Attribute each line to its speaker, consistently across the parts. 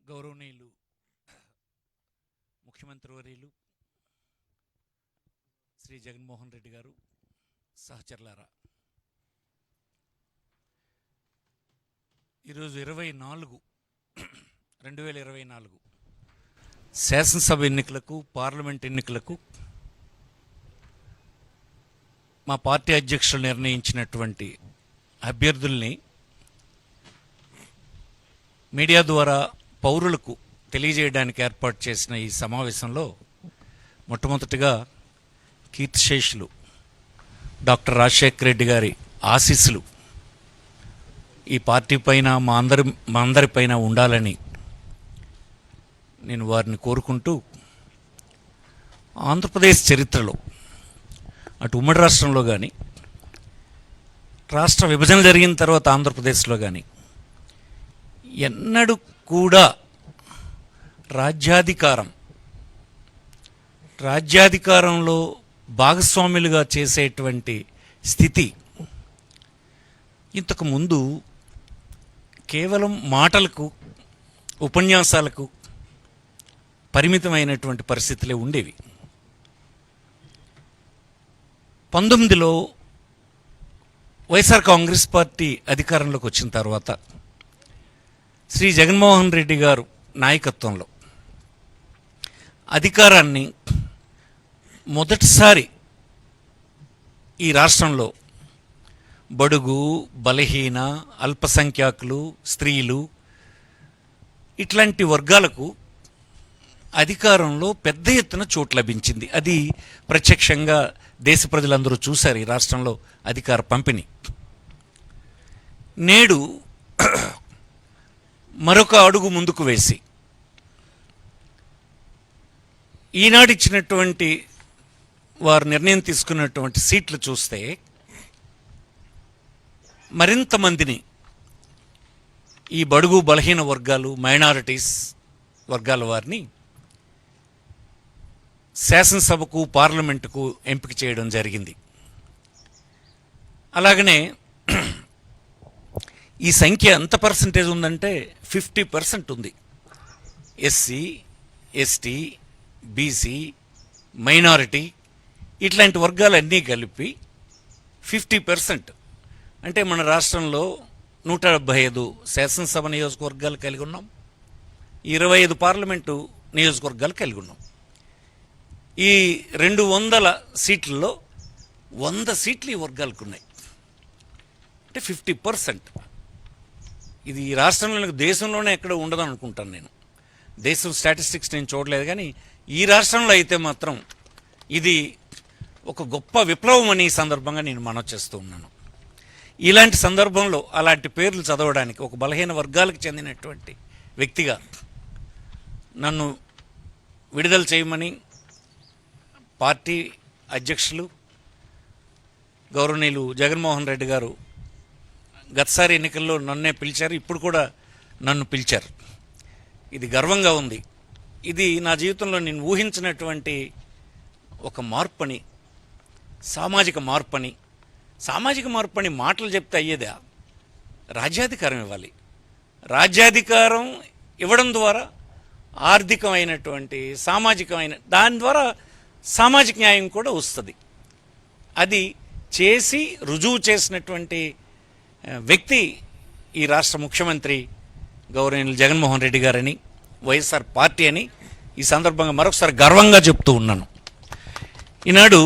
Speaker 1: గౌరవనీయులు ముఖ్యమంత్రి వర్యులు శ్రీ జగన్మోహన్ రెడ్డి గారు, సహచరులారా, ఈరోజు 2024 శాసనసభ ఎన్నికలకు, పార్లమెంట్ ఎన్నికలకు మా పార్టీ అధ్యక్షులు నిర్ణయించినటువంటి అభ్యర్థుల్ని మీడియా ద్వారా పౌరులకు తెలియజేయడానికి ఏర్పాటు చేసిన ఈ సమావేశంలో మొట్టమొదటిగా కీర్తిశేషులు డాక్టర్ రాజశేఖర రెడ్డి గారి ఆశీస్సులు ఈ పార్టీ పైన మా అందరిపైన ఉండాలని నేను వారిని కోరుకుంటూ, ఆంధ్రప్రదేశ్ చరిత్రలో అటు ఉమ్మడి రాష్ట్రంలో కానీ, రాష్ట్ర విభజన జరిగిన తర్వాత ఆంధ్రప్రదేశ్లో కానీ ఎన్నడూ కూడా రాజ్యాధికారంలో భాగస్వాములుగా చేసేటువంటి స్థితి ఇంతకుముందు కేవలం మాటలకు, ఉపన్యాసాలకు పరిమితమైనటువంటి పరిస్థితులే ఉండేవి. 19లో వైఎస్ఆర్ కాంగ్రెస్ పార్టీ అధికారంలోకి వచ్చిన తర్వాత శ్రీ జగన్మోహన్ రెడ్డి గారు నాయకత్వంలో అధికారాన్ని మొదటిసారి ఈ రాష్ట్రంలో బడుగు, బలహీన, అల్పసంఖ్యాకులు, స్త్రీలు ఇట్లాంటి వర్గాలకు అధికారంలో పెద్ద ఎత్తున చోటు లభించింది. అది ప్రత్యక్షంగా దేశ ప్రజలందరూ చూశారు ఈ రాష్ట్రంలో అధికార పంపిణీ. నేడు మరొక అడుగు ముందుకు వేసి ఈనాడు ఇచ్చినటువంటి వారు నిర్ణయం తీసుకున్నటువంటి సీట్లు చూస్తే మరింత మందిని ఈ బడుగు, బలహీన వర్గాలు, మైనారిటీస్ వర్గాల వారిని శాసనసభకు, పార్లమెంటుకు ఎంపిక చేయడం జరిగింది. అలాగనే ఈ సంఖ్య ఎంత పర్సంటేజ్ ఉందంటే 50% ఉంది. ఎస్సీ, ఎస్టీ, బీసీ, మైనారిటీ ఇట్లాంటి వర్గాలన్నీ కలిపి 50%. అంటే మన రాష్ట్రంలో 175 శాసనసభ నియోజకవర్గాలు కలిగి ఉన్నాం, 25 పార్లమెంటు నియోజకవర్గాలు కలిగి ఉన్నాం. ఈ 200 సీట్లలో 100 సీట్లు ఈ వర్గాలకు ఉన్నాయి. అంటే 50%. ఇది ఈ రాష్ట్రంలో, దేశంలోనే ఎక్కడ ఉండదు అనుకుంటాను నేను. దేశం స్టాటిస్టిక్స్ నేను చూడలేదు, కానీ ఈ రాష్ట్రంలో అయితే మాత్రం ఇది ఒక గొప్ప విప్లవం అని ఈ సందర్భంగా నేను మనవి చేస్తూ ఉన్నాను. ఇలాంటి సందర్భంలో అలాంటి పేర్లు చదవడానికి ఒక బలహీన వర్గాలకు చెందినటువంటి వ్యక్తిగా నన్ను విడుదల చేయమని పార్టీ అధ్యక్షులు గౌరవనీయులు జగన్మోహన్ రెడ్డి గారు గతసారి ఎన్నికల్లో నన్నే పిలిచారు, ఇప్పుడు కూడా నన్ను పిలిచారు. ఇది గర్వంగా ఉంది. ఇది నా జీవితంలో నేను ఊహించినటువంటి ఒక మార్పని, సామాజిక మార్పని మాటలు చెప్తే అయ్యేదా? రాజ్యాధికారం ఇవ్వాలి. రాజ్యాధికారం ఇవ్వడం ద్వారా ఆర్థికమైనటువంటి, సామాజికమైన దాని ద్వారా సామాజిక న్యాయం కూడా వస్తుంది. అది చేసి రుజువు చేసినటువంటి వ్యక్తి ఈ రాష్ట్ర ముఖ్యమంత్రి గౌరవనీయులు జగన్మోహన్ రెడ్డి గారని, వైఎస్ఆర్ పార్టీ అని ఈ సందర్భంగా మరొకసారి గర్వంగా చెప్తూ ఉన్నాను. ఈనాడు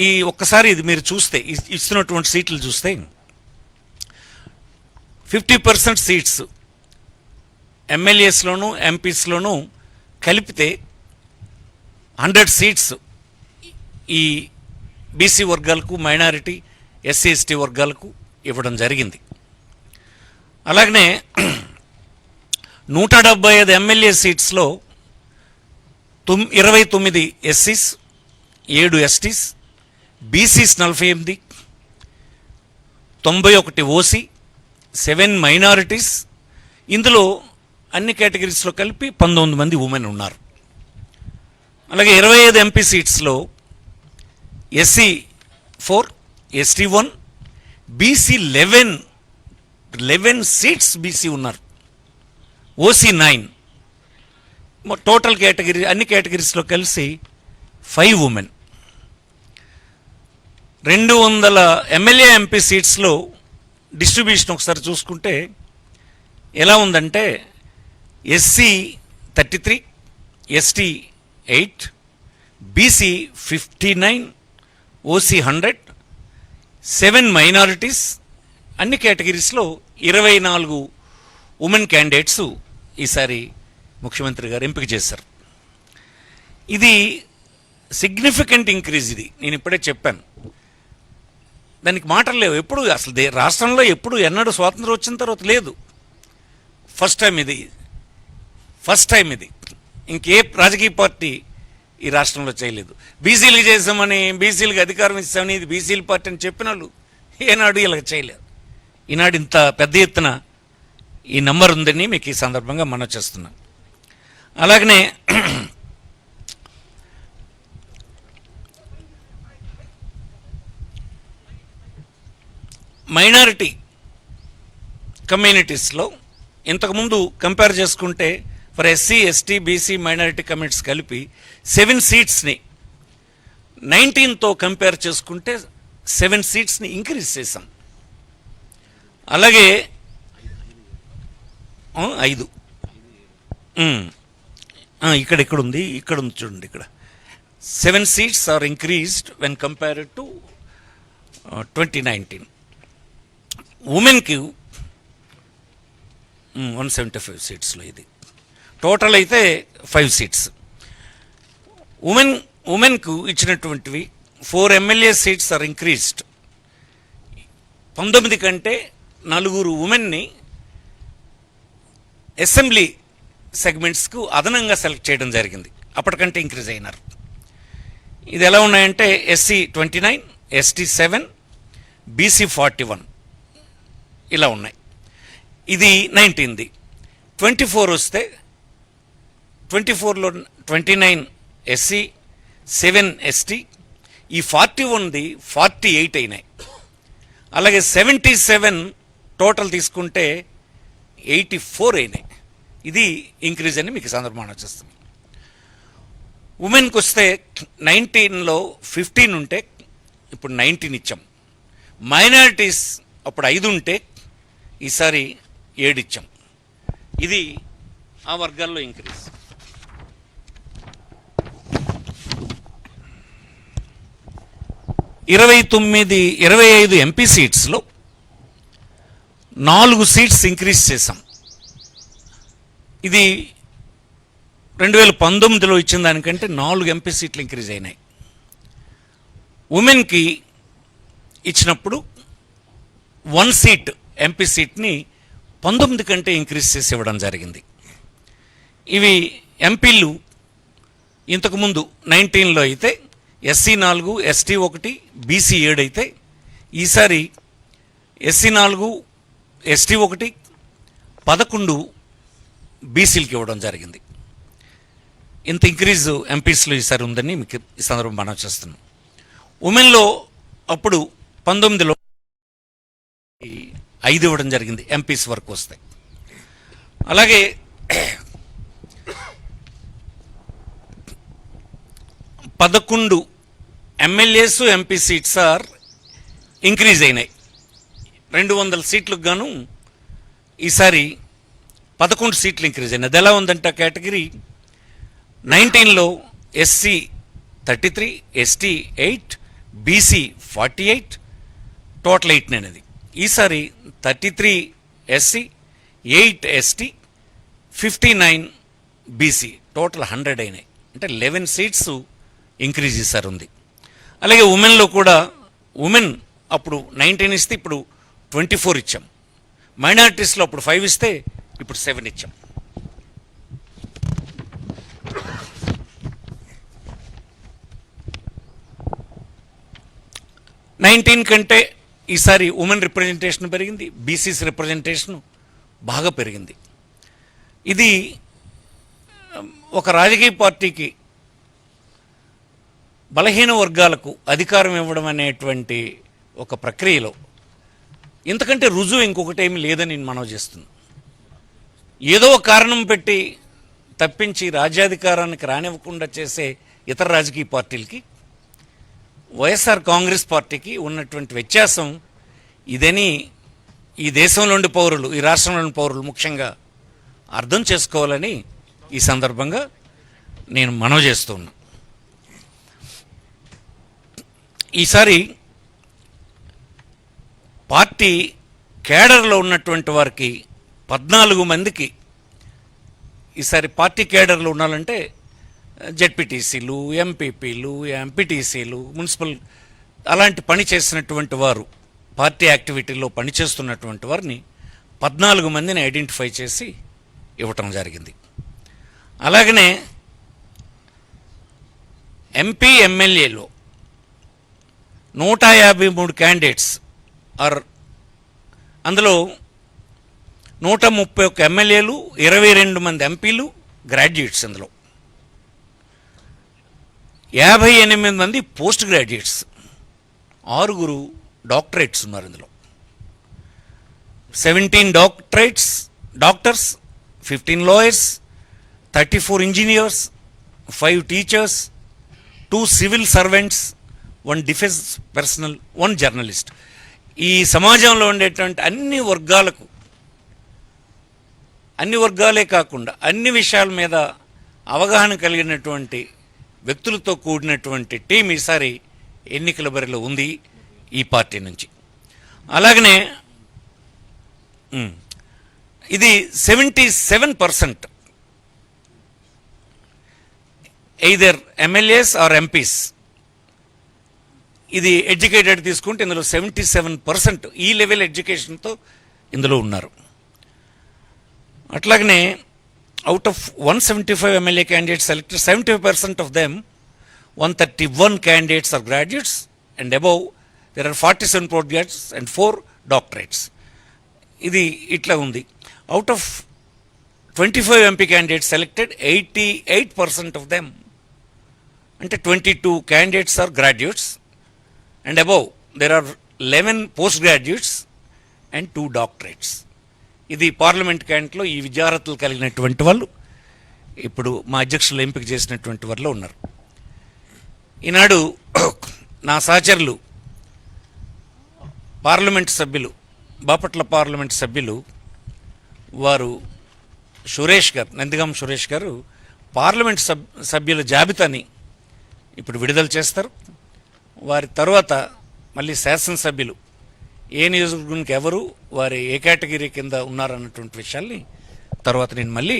Speaker 1: ఈ ఒక్కసారి ఇది మీరు చూస్తే, ఇస్తున్నటువంటి సీట్లు చూస్తే 50% సీట్స్ ఎమ్మెల్యేస్లోనూ, ఎంపీస్లోనూ కలిపితే 100 సీట్స్ ఈ బీసీ వర్గాలకు, మైనారిటీ, ఎస్సీ, ఎస్టీ వర్గాలకు ఇవ్వడం జరిగింది. అలాగనే 175 ఎమ్మెల్యే సీట్స్లో 29 ఎస్సీస్, 7 ఎస్టీస్, బీసీస్ 48, 91 ఓసీ, 7 మైనారిటీస్, ఇందులో అన్ని కేటగిరీస్లో కలిపి 19 మంది ఉమెన్ ఉన్నారు. అలాగే 25 ఎంపీ సీట్స్లో SC 4, ST 1, BC 11 seats BC ఉన్నారు. ఓసీ 9, టోటల్ కేటగిరీ అన్ని కేటగిరీస్లో కలిసి 5 ఉమెన్. 200 ఎమ్మెల్యే ఎంపీ సీట్స్లో డిస్ట్రిబ్యూషన్ ఒకసారి చూసుకుంటే ఎలా ఉందంటే SC 33, ST 8, BC 59, OC 100, 7 minorities, అన్ని కేటగిరీస్లో 24 ఉమెన్ క్యాండిడేట్స్ ఈసారి ముఖ్యమంత్రి గారు ఎంపిక చేశారు. ఇది సిగ్నిఫికెంట్ ఇంక్రీజ్. ఇది నేను ఇప్పుడే చెప్పాను, దానికి మాటలు లేవు. ఎప్పుడు అసలు రాష్ట్రంలో ఎప్పుడు ఎన్నడూ స్వాతంత్రం వచ్చిన తర్వాత లేదు. ఫస్ట్ టైం ఇది. ఇంకే రాజకీయ పార్టీ ఈ రాష్ట్రంలో చేయలేదు. బీసీలు చేసామని, బీసీలకు అధికారం ఇస్తామని, ఇది బీసీల పార్టీ అని చెప్పిన వాళ్ళు ఏనాడు ఇలా చేయలేదు. ఈనాడు ఇంత పెద్ద ఎత్తున ఈ నంబర్ ఉందని మీకు ఈ సందర్భంగా మనవి చేస్తున్నాను. అలాగనే మైనారిటీ కమ్యూనిటీస్లో ఇంతకుముందు కంపేర్ చేసుకుంటే for SC, ST, BC, minority communities కలిపి 7 సీట్స్ని 19తో కంపేర్ చేసుకుంటే 7 సీట్స్ని ఇంక్రీజ్ చేశాం. అలాగే 5 ఇక్కడ ఉంది చూడండి. ఇక్కడ 7 seats are increased when compared to 2019. ఉమెన్కి 175 సీట్స్లో ఇది టోటల్ అయితే 5 సీట్స్. ఉమెన్కు ఇచ్చినటువంటివి 4 ఎమ్మెల్యే సీట్స్ ఆర్ ఇంక్రీజ్డ్. 19 కంటే 4 ఉమెన్ని అసెంబ్లీ సెగ్మెంట్స్కు అదనంగా సెలెక్ట్ చేయడం జరిగింది. అప్పటికంటే ఇంక్రీజ్ అయినారు. ఇది ఎలా ఉన్నాయంటే ఎస్సీ 29, ఎస్టీ 7, బీసీ 41 ఇలా ఉన్నాయి. ఇది 19ది. 24 వస్తే 24లో 29 ఎస్సీ, 7 ఎస్టీ, ఈ 41ది 48 అయినాయి. అలాగే 77 టోటల్ తీసుకుంటే 84 అయినాయి. ఇది ఇంక్రీజ్ అని మీకు సందర్భంగా వచ్చేస్తుంది. ఉమెన్కి వస్తే 19లో 15 ఉంటే ఇప్పుడు 19 ఇచ్చాం. మైనారిటీస్ అప్పుడు 5 ఉంటే ఈసారి 7 ఇచ్చాం. ఇది ఆ వర్గాల్లో ఇంక్రీజ్. ఇరవై 25 ఎంపీ సీట్స్లో 4 సీట్స్ ఇంక్రీజ్ చేశాం. ఇది 2019లో ఇచ్చిన దానికంటే 4 ఎంపీ సీట్లు ఇంక్రీజ్ అయినాయి. ఉమెన్కి ఇచ్చినప్పుడు 1 సీట్ ఎంపీ సీట్ని 19 కంటే ఇంక్రీజ్ చేసి ఇవ్వడం జరిగింది. ఇవి ఎంపీలు ఇంతకుముందు 19లో అయితే ఎస్సీ 4, ఎస్టీ 1, బీసీ 7 అయితే ఈసారి ఎస్సీ 4, ఎస్టీ 1, 11 బీసీలకి ఇవ్వడం జరిగింది. ఇంత ఇంక్రీజ్ ఎంపీస్లో ఈసారి ఉందని మీకు ఈ సందర్భం మనం చేస్తున్నాం. ఉమెన్లో అప్పుడు 19లో 5 ఇవ్వడం జరిగింది ఎంపీస్ వరకు వస్తాయి. అలాగే 11 MLAs MP seats are increase అయినాయి. 200 సీట్లకు గాను ఈసారి 11 సీట్లు ఇంక్రీజ్ అయినాయి. అది ఎలా ఉందంటే కేటగిరీ 19లో ఎస్సీ 33, ఎస్టీ 8, బీసీ 48, టోటల్ 8 అనేది. ఈసారి 33 ఎస్సీ, 8 ఎస్టీ, 59 బీసీ, టోటల్ 100 అయినాయి. అంటే 11 సీట్స్ ఇంక్రీజ్ ఈసారి ఉంది. అలాగే ఉమెన్లో కూడా ఉమెన్ అప్పుడు 19 ఇస్తే ఇప్పుడు 24 ఇచ్చాం. మైనారిటీస్లో అప్పుడు 5 ఇస్తే ఇప్పుడు 7 ఇచ్చాం. నైన్టీన్ కంటే ఈసారి ఉమెన్ రిప్రజెంటేషన్ పెరిగింది, బీసీసీ రిప్రజెంటేషన్ బాగా పెరిగింది. ఇది ఒక రాజకీయ పార్టీకి బలహీన వర్గాలకు అధికారం ఇవ్వడం అనేటువంటి ఒక ప్రక్రియలో ఇంతకంటే రుజువు ఇంకొకటి ఏమీ లేదని నేను మనవి చేస్తున్నాను. ఏదో ఒక కారణం పెట్టి తప్పించి రాజ్యాధికారానికి రానివ్వకుండా చేసే ఇతర రాజకీయ పార్టీలకి వైఎస్ఆర్ కాంగ్రెస్ పార్టీకి ఉన్నటువంటి వ్యత్యాసం ఇదని ఈ దేశంలోని పౌరులు, ఈ రాష్ట్రంలోని పౌరులు ముఖ్యంగా అర్థం చేసుకోవాలని ఈ సందర్భంగా నేను మనవి చేస్తున్నా. ఈసారి పార్టీ కేడర్లో ఉన్నటువంటి వారికి 14 మందికి ఈసారి పార్టీ కేడర్లో ఉండాలంటే జెడ్పీటీసీలు, ఎంపీపీలు, ఎంపీటీసీలు, మున్సిపల్ అలాంటి పని చేసినటువంటి వారు, పార్టీ యాక్టివిటీలో పనిచేస్తున్నటువంటి వారిని 14 మందిని ఐడెంటిఫై చేసి ఇవ్వటం జరిగింది. అలాగనే ఎంపీ ఎమ్మెల్యేలో 153 క్యాండిడేట్స్ అందులో 131 ఎమ్మెల్యేలు, 22 మంది ఎంపీలు గ్రాడ్యుయేట్స్, అందులో 58 మంది పోస్ట్ గ్రాడ్యుయేట్స్, 6 డాక్టరేట్స్ ఉన్నారు. ఇందులో 17 doctors, 15 lawyers, 34 engineers, 5 teachers, 2 civil servants, 1 defence personnel, 1 journalist. ఈ సమాజంలో ఉండేటువంటి అన్ని వర్గాలే కాకుండా అన్ని విషయాల మీద అవగాహన కలిగినటువంటి వ్యక్తులతో కూడినటువంటి టీం ఈసారి ఎన్నికల బరిలో ఉంది ఈ పార్టీ నుంచి. అలాగనే ఇది 77% ఎయిదర్ ఎమ్మెల్యేస్ ఆర్ ఎంపీస్. ఇది ఎడ్యుకేటెడ్ తీసుకుంటే ఇందులో 77% ఈ లెవెల్ ఎడ్యుకేషన్తో ఇందులో ఉన్నారు. అట్లాగనే out of 175 MLA candidates selected, 75% of them, 131 candidates are graduates, and above there are 47 postgraduates and 4 doctorates. ఇది ఇట్లా ఉంది. Out of 25 MP candidates selected, 88% of them, అంటే 22 candidates are graduates, and above there are 11 postgraduates and 2 doctorates. ఇది parliament క్యాండిడేట్లో ఈ విద్యార్హతలు కలిగినటువంటి వాళ్ళు ఇప్పుడు మా అధ్యక్షులు ఎంపిక చేసినటువంటి వారిలో ఉన్నారు. ఈనాడు నా సహచరులు పార్లమెంట్ సభ్యులు, బాపట్ల పార్లమెంట్ సభ్యులు వారు నందిగాం సురేష్ గారు పార్లమెంట్ సభ్యుల జాబితాని ఇప్పుడు విడుదల చేస్తారు. వారి తర్వాత మళ్ళీ శాసనసభ్యులు ఏ నియోజకవర్గానికి ఎవరు, వారి ఏ కేటగిరీ కింద ఉన్నారన్నటువంటి విషయాల్ని తర్వాత నేను మళ్ళీ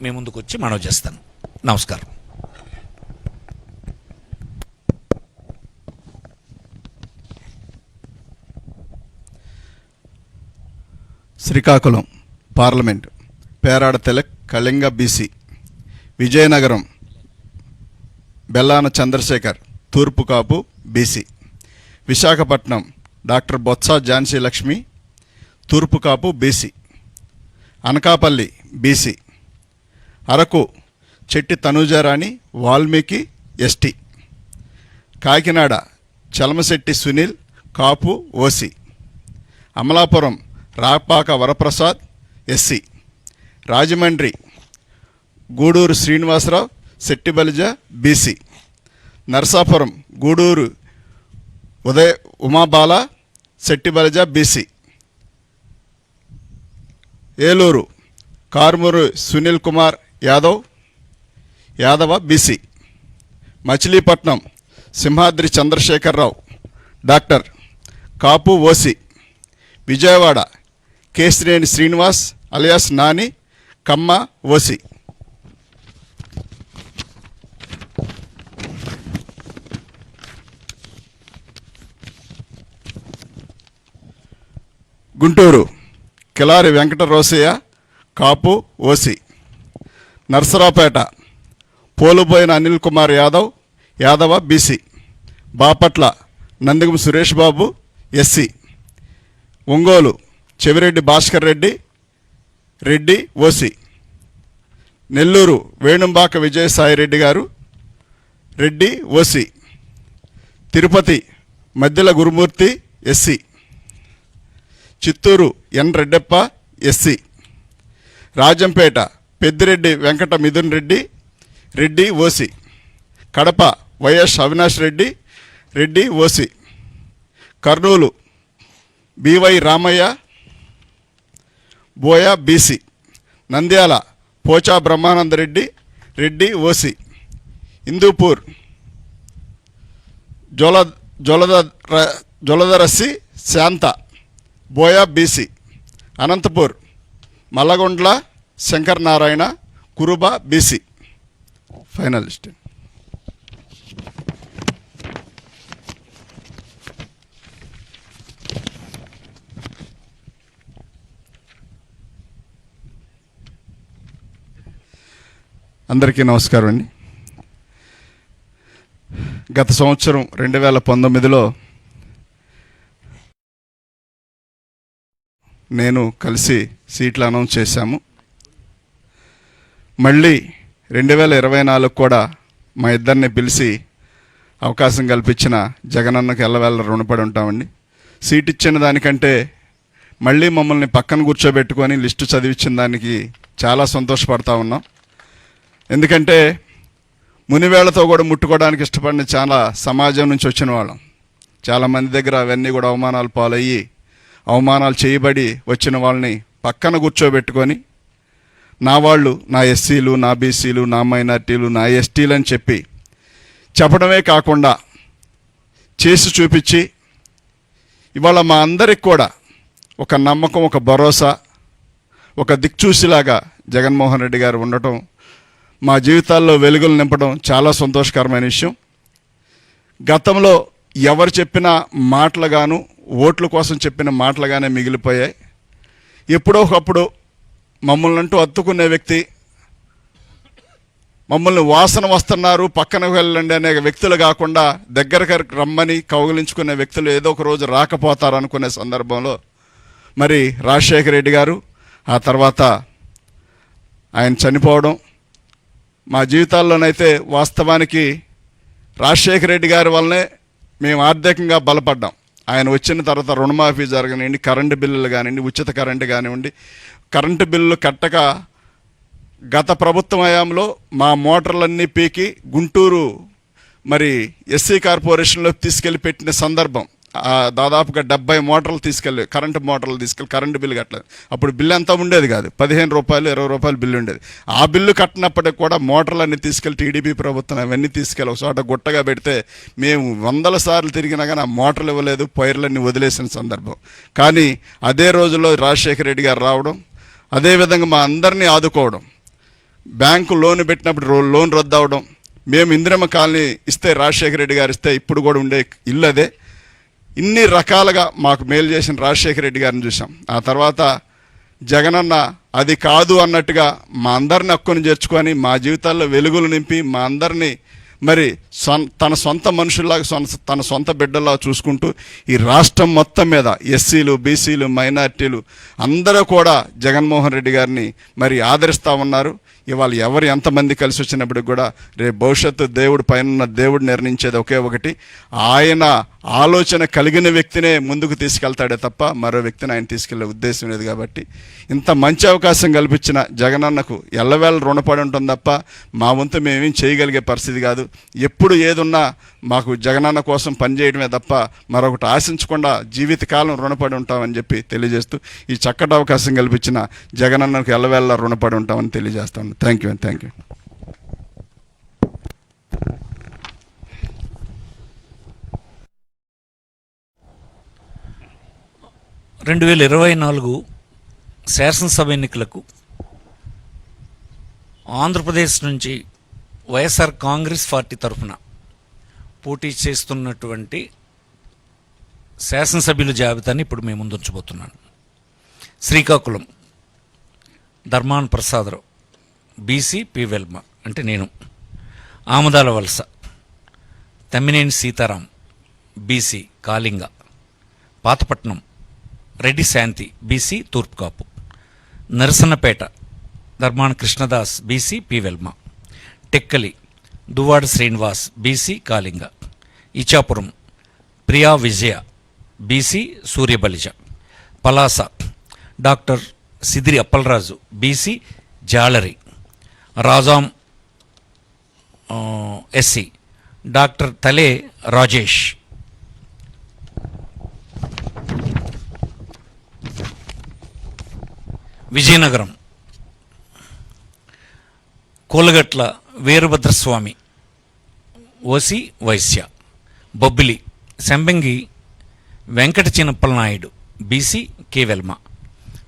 Speaker 1: మీ ముందుకు వచ్చి మనవి చేస్తాను. నమస్కారం.
Speaker 2: Srikakulam parliament Perada Tilak Kalinga BC, Vizianagaram Bellana Chandrasekhar Turpu Kapu BC, Visakhapatnam doctor Botsa Jhansi Lakshmi Turpu Kapu BC, Anakapalli BC, Araku Chetti Tanujarani Valmiki ST, Kakinada Chalamasetti Sunil Kapu OC, Amalapuram Rapaka Varaprasad SC, Rajahmundry Guduru Srinivasarao Settibalija BC, Narasapuram Guduru Umabala Settibalija BC, Eluru Karmuru Sunil Kumar Yadava BC, Machilipatnam Simhadri Chandrasekhararao doctor Kapu OC, Vijayawada Kesineni Srinivas alias Nani Kamma OC. Guntur Kilari Venkata Rosaiah Kapu OC, Narasaraopet Poluboina Anil Kumar Yadava BC, Bapatla Nandigam Suresh Babu SC, Ongole Chevireddy Bhaskar Reddy OC, Nellore Venumbaka Vijayasai Reddy garu Reddy OC, Tirupati Maddela Gurumoorthy SC, Chittoor N Reddeppa SC, Rajampet Peddireddy Venkata Mithun Reddy Reddy OC. Kadapa YS Avinash Reddy Reddy OC. Kurnool BY Ramaiah Boya BC. Nandyal Pocha Brahmananda Reddy Reddy OC. Hindupur Joladarasi Shantha Boya BC. Anantapur Malagundla Shankar Narayana Kuruba BC. Finalist. అందరికీ నమస్కారం అండి. గత సంవత్సరం 2019లో నేను కలిసి సీట్లు announce చేశాము. మళ్ళీ 2024 కూడా మా ఇద్దరిని పిలిచి అవకాశం కల్పించిన జగనన్నకు ఎల్లవేళ రుణపడి ఉంటామండి. సీట్ ఇచ్చిన దానికంటే మళ్ళీ మమ్మల్ని పక్కన కూర్చోబెట్టుకొని లిస్టు చదివించిన దానికి చాలా సంతోషపడతా ఉన్నాం. ఎందుకంటే మునివేళ్లతో కూడా ముట్టుకోవడానికి ఇష్టపడిన చాలా సమాజం నుంచి వచ్చిన వాళ్ళం. చాలామంది దగ్గర అవన్నీ కూడా అవమానాలు పాలయ్యి అవమానాలు చేయబడి వచ్చిన వాళ్ళని పక్కన కూర్చోబెట్టుకొని నా వాళ్ళు, నా ఎస్సీలు, నా బీసీలు, నా మైనార్టీలు, నా ఎస్టీలు అని చెప్పడమే కాకుండా చేసి చూపించి ఇవాళ మా అందరికి కూడా ఒక నమ్మకం, ఒక భరోసా, ఒక దిక్చూసిలాగా జగన్మోహన్ రెడ్డి గారు ఉండటం, మా జీవితాల్లో వెలుగులు నింపడం చాలా సంతోషకరమైన విషయం. గతంలో ఎవరు చెప్పిన మాటలుగాను, ఓట్ల కోసం చెప్పిన మాటలుగానే మిగిలిపోయాయి. ఎప్పుడో ఒకప్పుడు మమ్మల్ని అంటూ అత్తుకునే వ్యక్తి, మమ్మల్ని వాసన వస్తున్నారు పక్కన వెళ్ళండి అనే వ్యక్తులు కాకుండా దగ్గరకు రమ్మని కౌగిలించుకునే వ్యక్తులు ఏదో ఒక రోజు రాకపోతారు అనుకునే సందర్భంలో మరి రాజశేఖర రెడ్డి గారు, ఆ తర్వాత ఆయన చనిపోవడం, మా జీవితాల్లోనైతే వాస్తవానికి రాజశేఖర రెడ్డి గారి వల్లనే మేము ఆర్థికంగా బలపడ్డాం. ఆయన వచ్చిన తర్వాత రుణమాఫీ జరగనివ్వండి, కరెంటు బిల్లులు కానివ్వండి, ఉచిత కరెంటు కానివ్వండి, కరెంటు బిల్లులు కట్టక గత ప్రభుత్వం హయాంలో మా మోటార్లన్నీ పీకి గుంటూరు మరి ఎస్సీ కార్పొరేషన్లో తీసుకెళ్ళి పెట్టిన సందర్భం. దాదాపుగా 70 మోటార్లు తీసుకెళ్ళి కరెంటు మోటార్లు తీసుకెళ్ళి కరెంటు బిల్లు కట్టలేదు. అప్పుడు బిల్లు అంతా ఉండేది కాదు, 15 రూపాయలు 20 రూపాయలు బిల్లు ఉండేది. ఆ బిల్లు కట్టినప్పటికి కూడా మోటార్లన్నీ తీసుకెళ్ళి టీడీపీ ప్రభుత్వం అవన్నీ తీసుకెళ్ళి ఒక చోట గుట్టగా పెడితే మేము 100 సార్లు తిరిగినా కానీ ఆ మోటార్లు ఇవ్వలేదు, పైర్లన్నీ వదిలేసిన సందర్భం. కానీ అదే రోజుల్లో రాజశేఖర రెడ్డి గారు రావడం, అదేవిధంగా మా అందరినీ ఆదుకోవడం, బ్యాంకు లోన్ పెట్టినప్పుడు లోన్ రద్దు అవడం, మేము ఇందిరమ్మ కాలనీ ఇస్తే రాజశేఖర రెడ్డి గారు ఇస్తే ఇప్పుడు కూడా ఉండే ఇల్లు అదే. ఇన్ని రకాలుగా మాకు మేలు చేసిన రాజశేఖర రెడ్డి గారిని చూసాం. ఆ తర్వాత జగనన్న అది కాదు అన్నట్టుగా మా అందరిని హక్కును చేర్చుకొని మా జీవితాల్లో వెలుగులు నింపి మా అందరినీ మరి తన సొంత మనుషుల్లాగా తన సొంత బిడ్డల్లా చూసుకుంటూ ఈ రాష్ట్రం మొత్తం మీద ఎస్సీలు, బీసీలు, మైనార్టీలు అందరూ కూడా జగన్మోహన్ రెడ్డి గారిని మరి ఆదరిస్తూ ఉన్నారు. ఇవాళ ఎవరు ఎంతమంది కలిసి వచ్చినప్పటికి కూడా రేపు భవిష్యత్తు దేవుడు పైన దేవుడు నిర్ణయించేది ఒకే ఒకటి, ఆయన ఆలోచన కలిగిన వ్యక్తినే ముందుకు తీసుకెళ్తాడే తప్ప మరో వ్యక్తిని ఆయన తీసుకెళ్లే ఉద్దేశం లేదు. కాబట్టి ఇంత మంచి అవకాశం కల్పించిన జగనన్నకు ఎల్లవేళ రుణపడి ఉంటుంది తప్ప మా వంతు మేమేం చేయగలిగే పరిస్థితి కాదు. ఎప్పుడు ఏదున్నా మాకు జగనన్న కోసం పనిచేయడమే తప్ప మరొకటి ఆశించకుండా జీవితకాలం రుణపడి ఉంటామని చెప్పి తెలియజేస్తూ ఈ చక్కటి అవకాశం కల్పించిన జగనన్నకు ఎల్లవేళ రుణపడి ఉంటామని తెలియజేస్తాను. Thank you.
Speaker 1: 2024 శాసనసభ ఎన్నికలకు ఆంధ్రప్రదేశ్ నుంచి వైఎస్ఆర్ కాంగ్రెస్ పార్టీ తరఫున పోటీ చేస్తున్నటువంటి శాసనసభ్యుల జాబితాని ఇప్పుడు మేము ముందుంచబోతున్నాను. శ్రీకాకుళం ధర్మాన ప్రసాదరావు బీసీ పి వెల్మ అంటే నేను. Amadalavalasa Tammineni Sitaram BC Kalinga. Pathapatnam Reddy Shanthi BC Turpukapu. Narasannapeta Dharmana Krishnadas BC P Velama. Tekkali Duvvada Srinivas BC Kalinga. Ichchapuram Priya Vijaya BC Suryabalija. Palasa doctor Sidiri Appalaraju BC Jalari. Rajam SC. Doctor Tale Rajesh. Vizianagaram Kolagatla Veerabhadraswamy OC Vaishya. Bobbili Sambangi Venkata Chinnappala Naidu BC K Velama.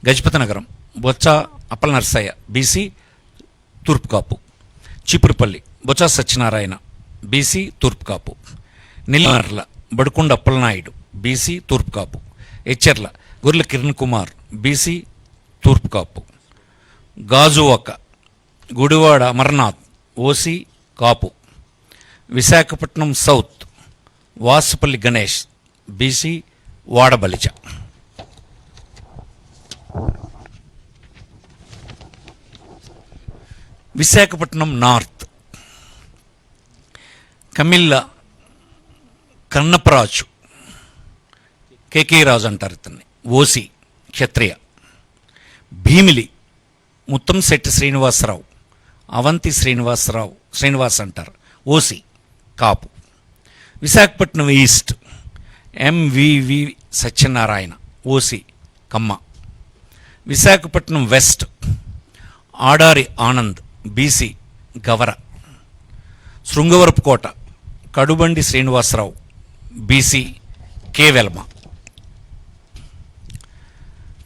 Speaker 1: Gajapathinagaram Botsa Appala Narasayya BC Turpu Kapu. Cheepurupalli Botsa Satyanarayana BC Turpukapu. Nellimarla Badukonda Appalanaidu BC Turpukapu. Etcherla Gorrela Kiran Kumar BC Turpukapu. Gajuwaka Gudivada Amarnath OC Kapu. Visakhapatnam south Vasupalli Ganesh BC Vadabalija. Visakhapatnam north Kamilla Kannaparaju KK Raju అంటారు ఇతన్ని ఓసి క్షత్రియ. భీమిలి ముత్తంశెట్టి శ్రీనివాసరావు అవంతి శ్రీనివాస్ అంటారు OC Kapu. Visakhapatnam east MVV Satyanarayana OC Kamma. Visakhapatnam west Adari Anand BC Gavara. Srungavarapukota Kadubandi Srinivasarao BC K Velama.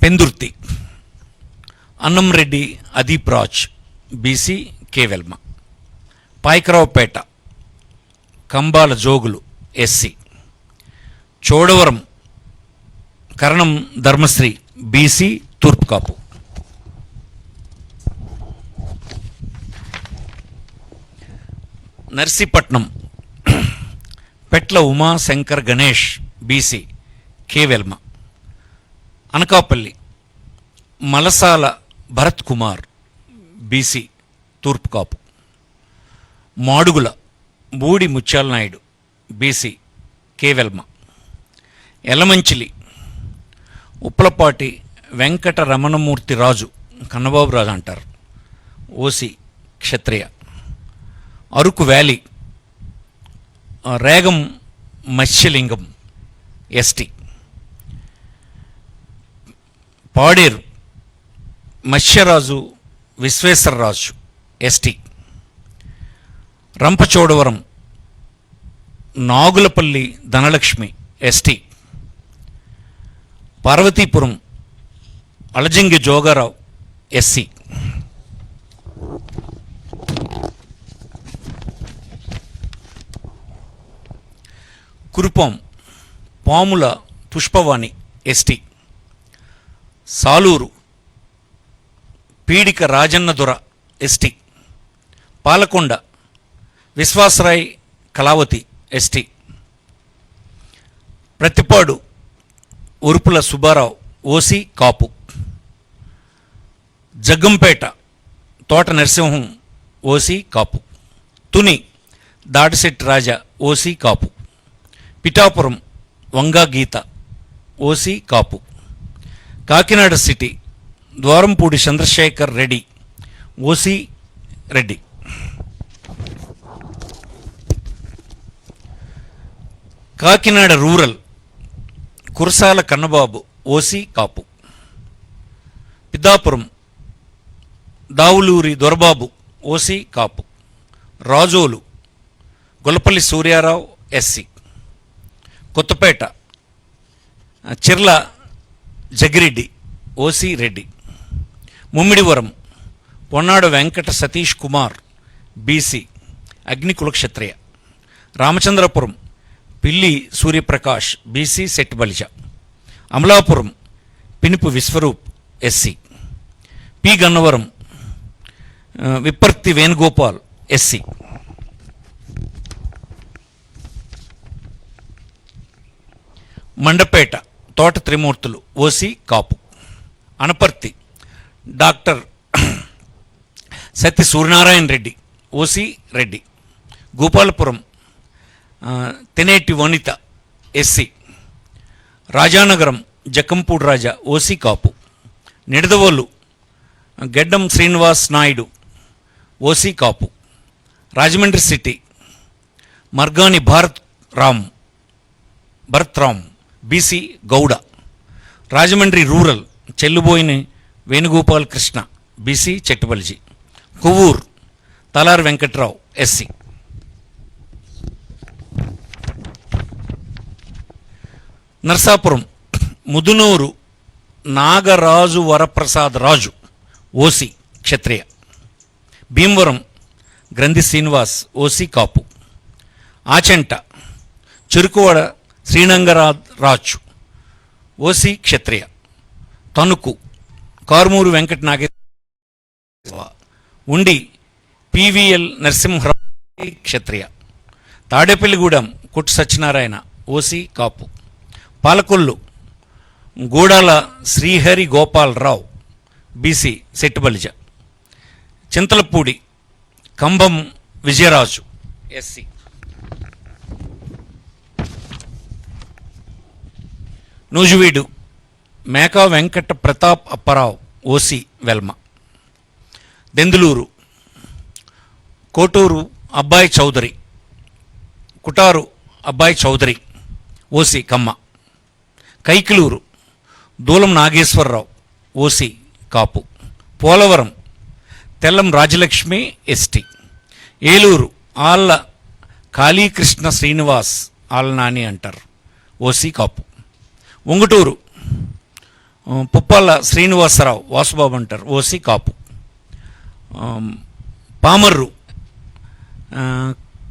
Speaker 1: Pendurthi Annamreddy Adeep Raj BC K Velma. Payakaraopeta Kambala Jogulu SC. Chodavaram Karanam Dharmasri BC Turpukapu. Narsipatnam Petla Umashankar Ganesh BC K Velama. Anakapalli Malasala Bharat Kumar BC Turpukapu. Madugula Budi Mutyala Naidu BC K Velama. Yelamanchili Uppalapati Venkata Ramanamurthy Raju Kannababu Raju అంటారు OC Kshatriya. Araku valley Regam Matsyalingam ST. Paderu Matsyaraju Visweswararaju ST. Rampachodavaram Nagulapalli Dhanalakshmi ST. Parvathipuram Alajangi Jogarao SC. Kurupam Pamula Pushpavani ST. Salur Peedika Rajannadora ST. Palakonda Viswasarai Kalavathi ST. Prathipadu Urupula Subbarao OC Kapu. Jaggampeta Thota Narasimham OC Kapu. Tuni Dadisetti Raja OC Kapu. Pithapuram Vanga Geetha OC Kapu. Kakinada city Dwarampudi Chandrasekhar Reddy OC Reddy. Kakinada rural Kurasala Kannababu OC Kapu. Peddapuram Davuluri Dorababu OC Kapu. Razole Gollapalli Suryarao SC. Kothapeta Chirla Jaggireddy OC Reddy. Mummidivaram Ponnada Venkata Satish Kumar BC Agnikula Kshatriya. Ramachandrapuram Pilli Suryaprakash BC Settibalija. Amalapuram Pinipe Viswarup SC. P Gannavaram Vipparthi Venugopal SC. Mandapeta తోట Trimurthulu OC Kapu. Anaparthi doctor Satya Suryanarayana Reddy OC Reddy. Gopalapuram Taneti Vanitha SC. Rajanagaram Jakkampudi Raja OC Kapu. Nidadavolu Geddam Srinivas Naidu OC Kapu. Rajahmundry city Margani Bharat Ram BC Gouda. Rajahmundry rural Chelluboina Venugopal Krishna BC Settibalija. Kovvur Talari Venkatrao SC. Narsapuram Mudunuri Nagaraju Varaprasad Raju OC Kshatriya. Bhimavaram Grandhi Srinivas OC Kapu. Achanta Cherukuvada Srinangaraju OC Kshatriya. Tanuku Karumuru Venkata Nageswara. Undi PVL Narasimharao Kshatriya. Tadepalligudem కొట్టు Satyanarayana OC కాపు. Palakollu గూడాల Srihari Gopalarao BC సెట్టుబలిజ. Chintalapudi కంబం Vijayaraju SC. Nuzvid Meka Venkata Pratap Apparao OC Velma. Denduluru Koturu అబ్బాయి చౌదరి, కుటారు అబ్బాయి Chowdary OC కమ్మ. కైకిలూరు దూలం Nageswararao OC కాపు. Polavaram Tellam Rajalakshmi ST. Eluru Alla Kalikrishna Srinivas Alla Nani అంటారు OC కాపు. ఉంగుటూరు పుప్పాల శ్రీనివాసరావు వాసుబాబు అంటారు OC కాపు. Pamarru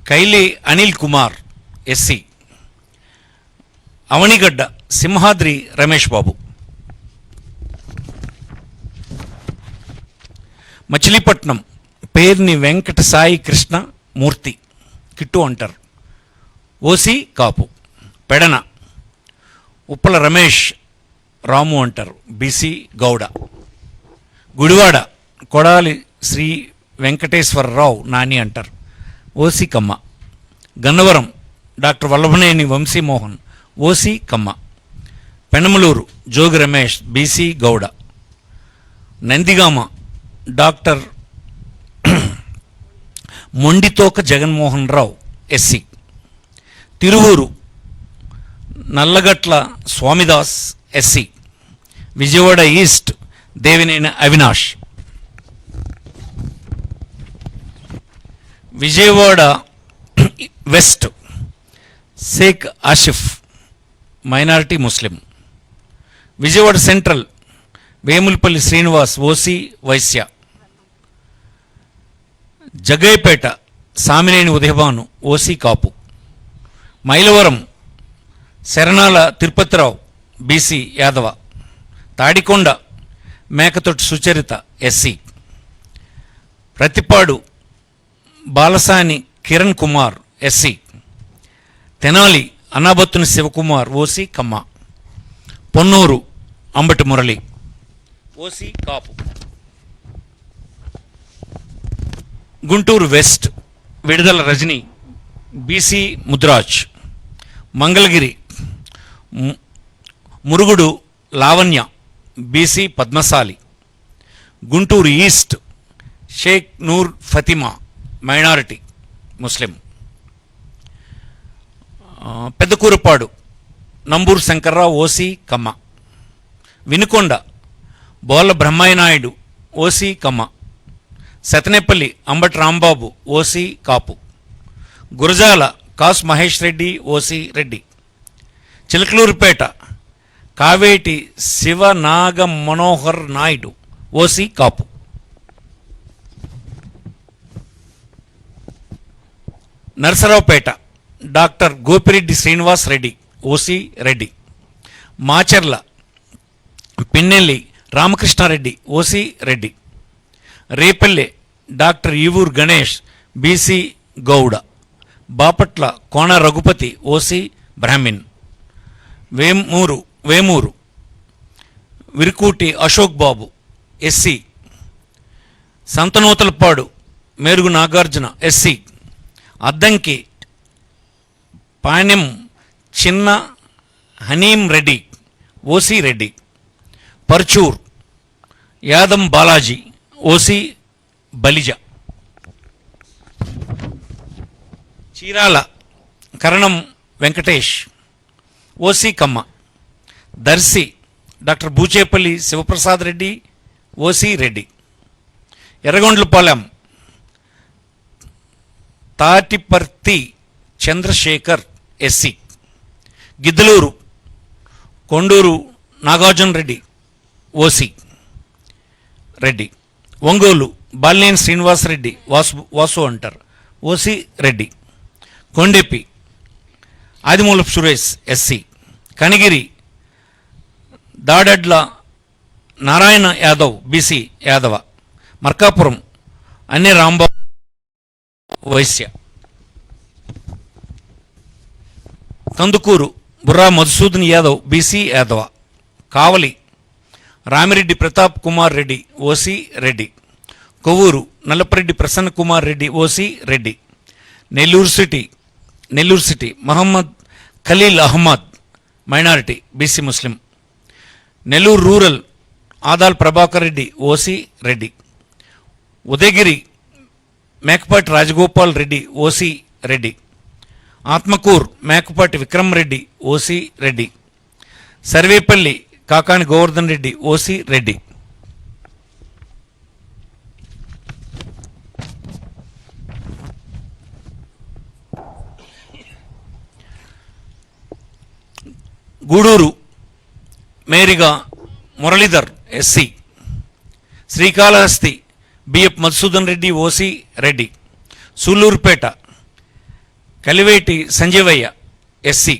Speaker 1: Kaile Anil Kumar SC. Avanigadda Simhadri Ramesh Babu. Machilipatnam Perni Venkata Sai Krishna మూర్తి kit అంటారు OC Kapu. Pedana Uppala Ramesh Ramu అంటారు BC Gouda. Gudivada Kodali Sri Venkateswara Rao Nani అంటారు OC Kamma. Gannavaram doctor Vallabhaneni Vamsi Mohan OC Kamma. Penamaluru Jogi Ramesh BC Gouda. Nandigama doctor Mondithoka Jaganmohan Rao SC. Tiruvuru Nallagatla Swamidas SC. Vijayawada east Devineni Avinash. Vijayawada west Sheikh Asif minority Muslim. Vijayawada central Vemulapalli Srinivas OC Vysya. Jaggayyapeta Samineni Udayabhanu OC Kapu. Mylavaram Saranala Tirupathi Rao BC Yadava. Tadikonda Mekathoti Sucharitha SC. Prathipadu Balasani Kiran Kumar SC. Tenali Anabathuni Siva Kumar OC Kamma. Ponnur Ambati Murali OC Kapu. Guntur west Vidadala Rajini BC Mudiraj. Mangalagiri Murugudu Lavanya BC Padmasali. Guntur east Sheikh Noor Fatima minority Muslim. Pedakurapadu Namburu Sankar Rao OC Kamma. Vinukonda Bolla Brahmayya Naidu OC Kamma. Sattenapalli Ambati Rambabu OC Kapu. Gurajala Kasu Mahesh Reddy OC Reddy. Chilakaluripet Kaveti Sivanaga Manohar Naidu OC Kapu. Narasaraopet doctor Gopireddy Srinivas Reddy OC Reddy. Macherla Pinnelli Ramakrishna Reddy OC Reddy. Repalle doctor Eevuru Ganesh BC Gouda. Bapatla Kona Raghupathi OC Brahmin. Vemuru Varikuti Ashok Babu SC. Santhanuthalapadu Merugu Nagarjuna SC. Addanki Panyam Chinna Haneem Reddy OC Reddy. Parchur Yadam Balaji OC Balija. Chirala Karanam Venkatesh, OC Kamma. Darsi doctor Buchepalli Siva Prasad Reddy, OC Reddy. Yerragondapalem Tatiparthi Chandrasekhar, SC. Giddalur Konduru Nagarjuna Reddy, OC Reddy. Ongole Balineni Srinivasa Reddy, Vasu అంటారు, OC Reddy. Kondapi Adimulapu Suresh, SC. Kanigiri Dadadla Narayana Yadav, BC Yadava. Markapuram Anne Rambabu, Vysya. Kandukur Burra Madhusudan Yadav, BC Yadava. Kavali Ramireddy Pratap Kumar Reddy, OC Reddy. Kovur Nallapareddy Prasanna Kumar Reddy, OC Reddy. Nellore city Mohammed Khaleel Ahmed, minority, BC Muslim. Nellore rural Adala Prabhakar Reddy, OC Reddy. Udayagiri Mekapati Rajagopal Reddy, OC Reddy. Atmakur Mekapati Vikram Reddy, OC Reddy. Sarvepalli Kakani Govardhan Reddy, OC Reddy. Gudur Meriga Muralidhar, SC. Srikalahasti B F Madhusudan Reddy, OC Reddy. Sullurpeta Kiliveti Sanjeevaiah, SC.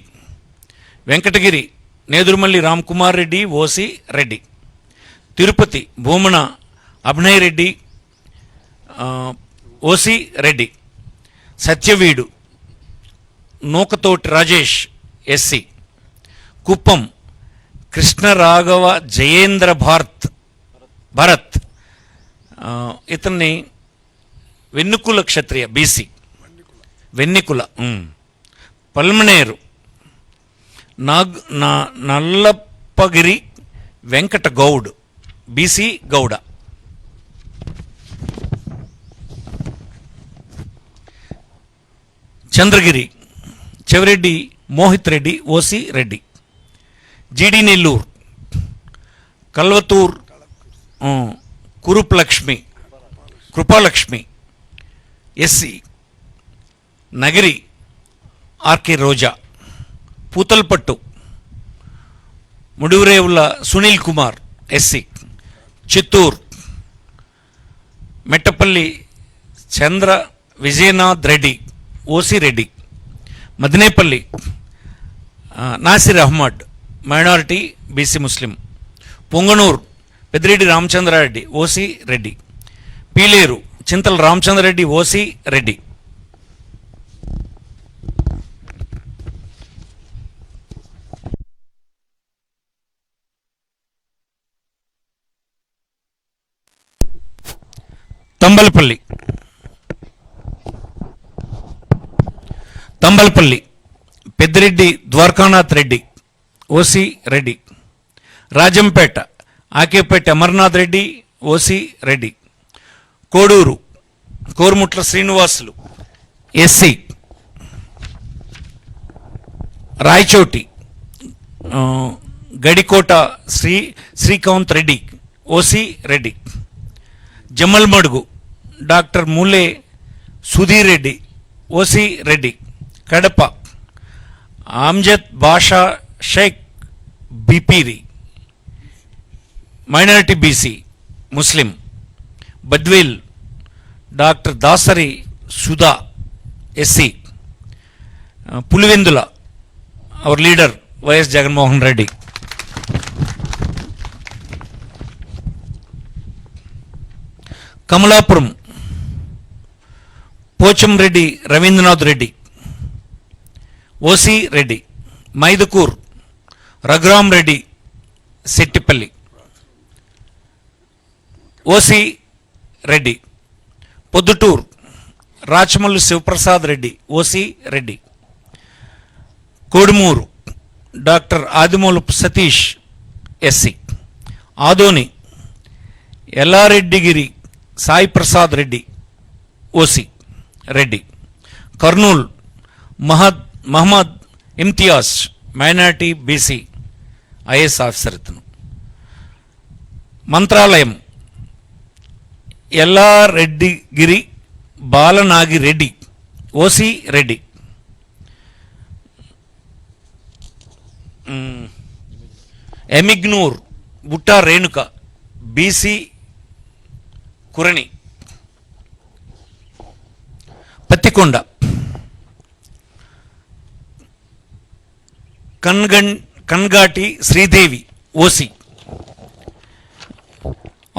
Speaker 1: Venkatagiri Nedurumalli Ramkumar Reddy, OC Reddy. Tirupati Bhumana Abhinay Reddy, OC Reddy. Satyavedu Nukathoti Rajesh, SC. Kuppam Krishna Raghava Jayendra Bharath, ఇతన్ని Vannikula Kshatriya, BC. Vannikula. Palamaner Nallappagiri Venkata Goud, BC Gouda. Chandragiri Chevireddy Mohith Reddy, OC Reddy. G D Nellore Kalathur Krupalakshmi, SC. Nagari R K Roja. Puthalapattu Mudivarevula Sunil Kumar, SC. Chittoor Mettapalli Chandra Vijayanath Reddy, OC Reddy. Madinepalli Nasir Ahmed, minority, BC Muslim. Punganur Peddireddy Ramachandra Reddy, OC Reddy. Pileru Chintala Ramachandra Reddy, OC Reddy. Thamballapalle Peddireddy Dwarakanath Reddy, OC Reddy. Rajampet Akepati Amarnath Reddy, OC Reddy. Koduru Korumutla Srinivasulu, SC. Rayachoti Gadikota Srikanth Reddy, OC Reddy. Jammalamadugu doctor Mule Sudheer Reddy, OC Reddy. Kadapa Amzad Basha Sheikh, బిపిరి, minority, BC Muslim. Badvel doctor Dasari Sudha, SC. Pulivendula our leader Y S Jaganmohan Reddy. Kamalapuram Pochamreddy Ravindranath Reddy, OC Reddy. Mydukur Raghuram Reddy Settipalli, OC Reddy. Proddatur Rachamallu Sivaprasad Reddy, OC Reddy. Kodumur doctor Adimulapu Satish, SC. Adoni Yellareddigari Sai Prasad Reddy OC Reddy. Kurnool Mohammed Imtiaz minority BC IAS officer ఇతను. Mantralayam Yellareddigari Balanagireddy OC Reddy. Emmiganur Butta Renuka BC Kuruni. Pattikonda Kangati Sridevi OC.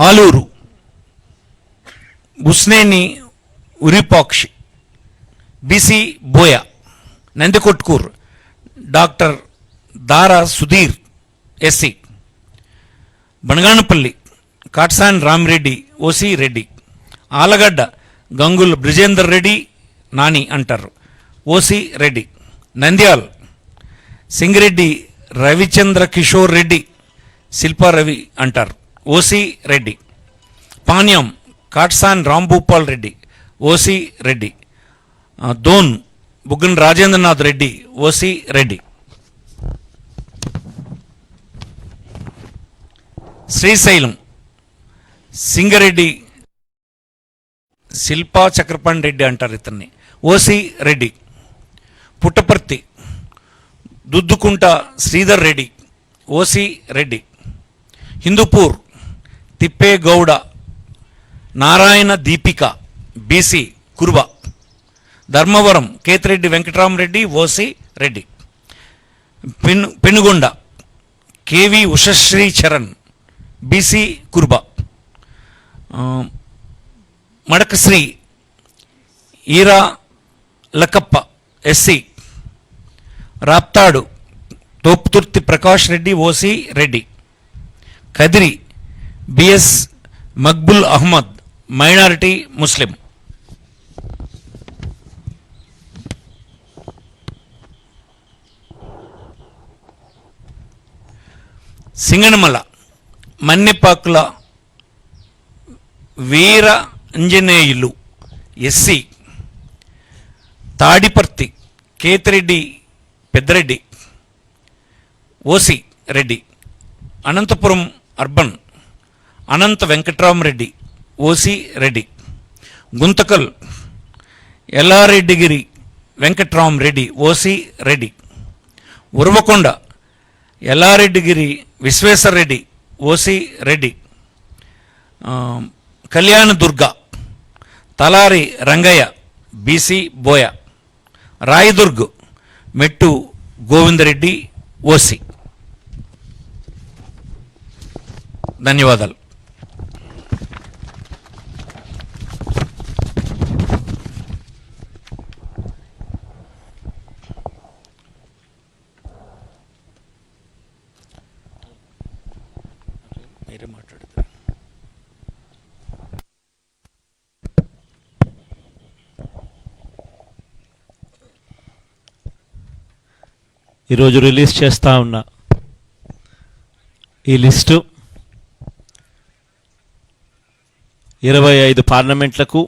Speaker 1: Aluru Busineni Virupakshi BC Boya. Nandikotkur doctor Dara Sudheer SC. Banaganapalle Katasani Ramireddy OC Reddy. Allagadda Gangula Brijender Reddy Nani అంటారు OC Reddy. Nandyal Singireddy Ravichandra Kishore Reddy Silpa Ravi అంటారు OC Reddy. Panyam Katasani Rambhupal Reddy OC Reddy. Dhone Buggana Rajendranath Reddy OC Reddy. Srisailam Singareddy Silpa Chakrapani Reddy అంటారు ఇతన్ని OC Reddy. Puttaparthi Duddukunta Sridhar Reddy OC Reddy. Hindupur Tippegowda Narayana Deepika BC Kuruba. Dharmavaram Kethireddy Venkatarami Reddy OC Reddy. Penukonda K V Ushashri Charan BC Kuruba. Madakasira Eera Lakkappa SC. Raptadu Thopudurthi Prakash Reddy OC Reddy. Kadiri B S Maqbool Ahmed minority Muslim. Singanamala Mannepakula Veera Anjaneyulu SC. Tadipatri Kethireddy Peddareddy OC Reddy. Anantapuram urban Anantha Venkatrami Reddy OC Reddy. Guntakal Yellareddigari Venkatrami Reddy OC Reddy. Uravakonda Yellareddigari Visweswara Reddy OC Reddy. Kalyanadurga Talari Rangaiah BC Boya. Rayadurg Mettu Govinda Reddy OC. ధన్యవాదాలు. మీరే మాట్లాడతారు.
Speaker 3: ఈరోజు release చేస్తూ ఉన్న ఈ లిస్టు 25 పార్లమెంట్లకు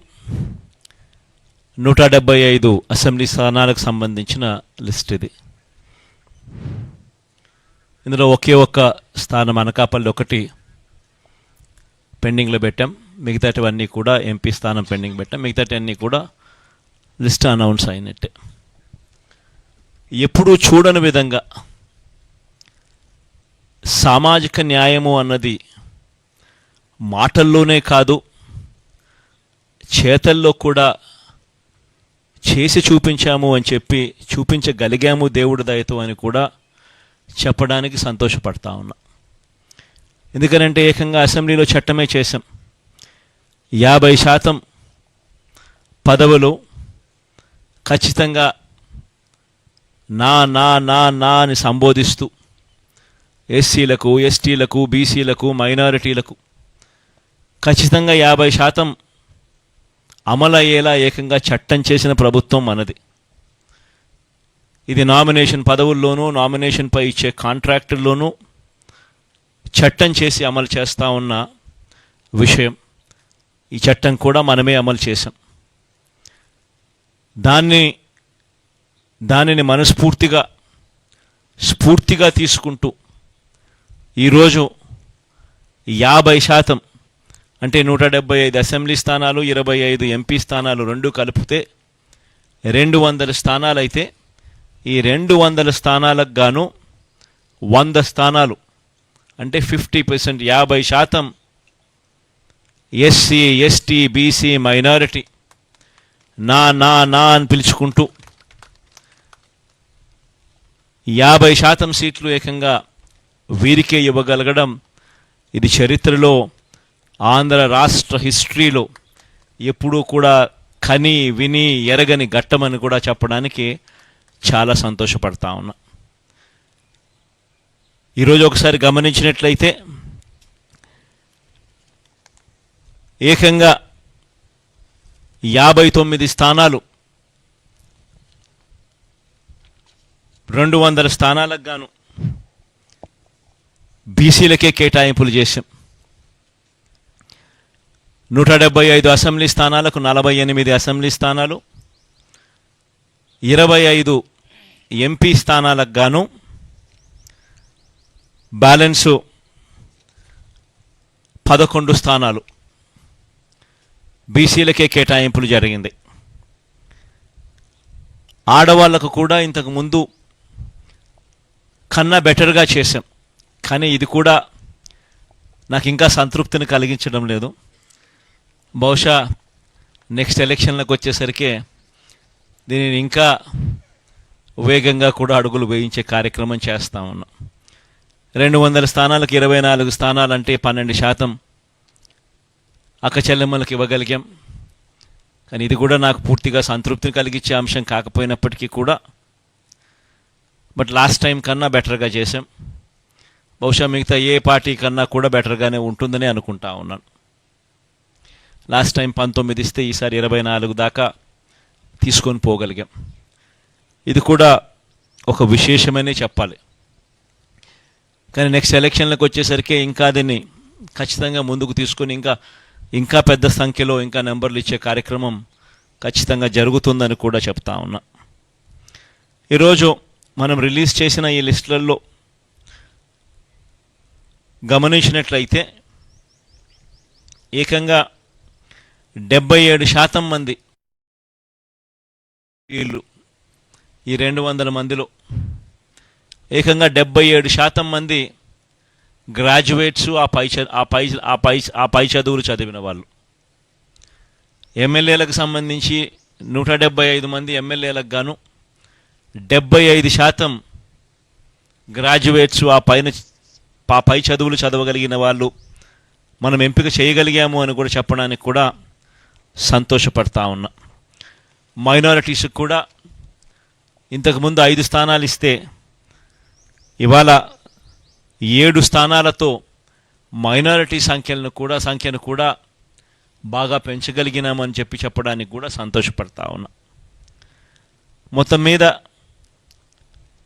Speaker 3: 175 అసెంబ్లీ స్థానాలకు సంబంధించిన లిస్ట్ ఇది. ఇందులో ఒకే ఒక్క స్థానం అనకాపల్లి ఒకటి పెండింగ్లో పెట్టాం. మిగతాటివన్నీ కూడా ఎంపీ స్థానం పెండింగ్ పెట్టాం. మిగతాటివన్నీ కూడా లిస్ట్ అనౌన్స్ అయినట్టే. ఎప్పుడూ చూడని విధంగా సామాజిక న్యాయము అన్నది మాటల్లోనే కాదు, చేతల్లో కూడా చేసి చూపించాము అని చెప్పి చూపించగలిగాము దేవుడి దయతో అని కూడా చెప్పడానికి సంతోషపడతా ఉన్నా. ఎందుకనంటే ఏకంగా అసెంబ్లీలో చట్టమే చేశాం. 50% పదవులు ఖచ్చితంగా నా నా నా నా అని సంబోధిస్తూ ఎస్సీలకు, ఎస్టీలకు, బీసీలకు, మైనారిటీలకు ఖచ్చితంగా 50% అమలయ్యేలా ఏకంగా చట్టం చేసిన ప్రభుత్వం మనది. ఇది నామినేషన్ పదవుల్లోనూ, నామినేషన్పై ఇచ్చే ఈ చట్టం కూడా మనమే అమలు చేశాం. దానిని మనస్ఫూర్తిగా స్ఫూర్తిగా తీసుకుంటూ ఈరోజు 50% అంటే 175 అసెంబ్లీ స్థానాలు, 25 ఎంపీ స్థానాలు రెండు కలిపితే 200 స్థానాలు అయితే, ఈ 200 స్థానాలకు గాను 100 స్థానాలు అంటే 50%, 50% ఎస్సీ, ఎస్టీ, బీసీ, మైనారిటీ నా నా నా అని పిలుచుకుంటూ 50% సీట్లు ఏకంగా వీరికే ఇవ్వగలగడం ఇది చరిత్రలో, ఆంధ్ర రాష్ట్ర హిస్టరీలో ఎప్పుడూ కూడా కని విని ఎరగని ఘట్టమని కూడా చెప్పడానికి చాలా సంతోషపడతా ఉన్నా. ఈరోజు ఒకసారి గమనించినట్లయితే ఏకంగా 59 స్థానాలు 200 స్థానాలకు గాను బీసీలకే కేటాయింపులు చేశాం. 175 అసెంబ్లీ స్థానాలకు 48 అసెంబ్లీ స్థానాలు, 25 ఎంపీ స్థానాలకు గాను బ్యాలెన్సు 11 స్థానాలు బీసీలకే కేటాయింపులు జరిగింది. ఆడవాళ్లకు కూడా ఇంతకు ముందు కన్నా బెటర్గా చేశాం, కానీ ఇది కూడా నాకు ఇంకా సంతృప్తిని కలిగించడం లేదు. బహుశా నెక్స్ట్ ఎలక్షన్లకు వచ్చేసరికి దీనిని ఇంకా వేగంగా కూడా అడుగులు వేయించే కార్యక్రమం చేస్తూ ఉన్నాం. 200 స్థానాలకు 24 స్థానాలంటే 12% అక్క చెల్లెమ్మలకు ఇవ్వగలిగాం. కానీ ఇది కూడా నాకు పూర్తిగా సంతృప్తిని కలిగించే అంశం కాకపోయినప్పటికీ కూడా బట్ లాస్ట్ టైం కన్నా బెటర్గా చేసాం. బహుశా మిగతా ఏ పార్టీ కన్నా కూడా బెటర్గానే ఉంటుందని అనుకుంటా ఉన్నాను. లాస్ట్ టైం 19 ఇస్తే ఈసారి 24 దాకా తీసుకొని పోగలిగాం. ఇది కూడా ఒక విశేషమనే చెప్పాలి. కానీ నెక్స్ట్ ఎలక్షన్లకు వచ్చేసరికి ఇంకా దీన్ని ఖచ్చితంగా ముందుకు తీసుకొని ఇంకా పెద్ద సంఖ్యలో ఇంకా నెంబర్లు ఇచ్చే కార్యక్రమం ఖచ్చితంగా జరుగుతుందని కూడా చెప్తా ఉన్నా. ఈరోజు మనం రిలీజ్ చేసిన ఈ లిస్టులలో గమనించినట్లయితే ఏకంగా 77% మంది వీళ్ళు ఈ 200 మందిలో ఏకంగా 77% మంది గ్రాడ్యుయేట్స్, ఆ పై చదువులు చదివిన వాళ్ళు. ఎమ్మెల్యేలకు సంబంధించి 175 మంది ఎమ్మెల్యేలకు గాను 75% గ్రాడ్యుయేట్స్, ఆ పై చదువులు చదవగలిగిన వాళ్ళు మనం ఎంపిక చేయగలిగాము అని కూడా చెప్పడానికి కూడా సంతోషపడతా ఉన్నా. మైనారిటీస్కి కూడా ఇంతకుముందు 5 స్థానాలు ఇస్తే ఇవాళ 7 స్థానాలతో మైనారిటీ సంఖ్యను కూడా బాగా పెంచగలిగినామని చెప్పడానికి కూడా సంతోషపడతా ఉన్నా. మొత్తం మీద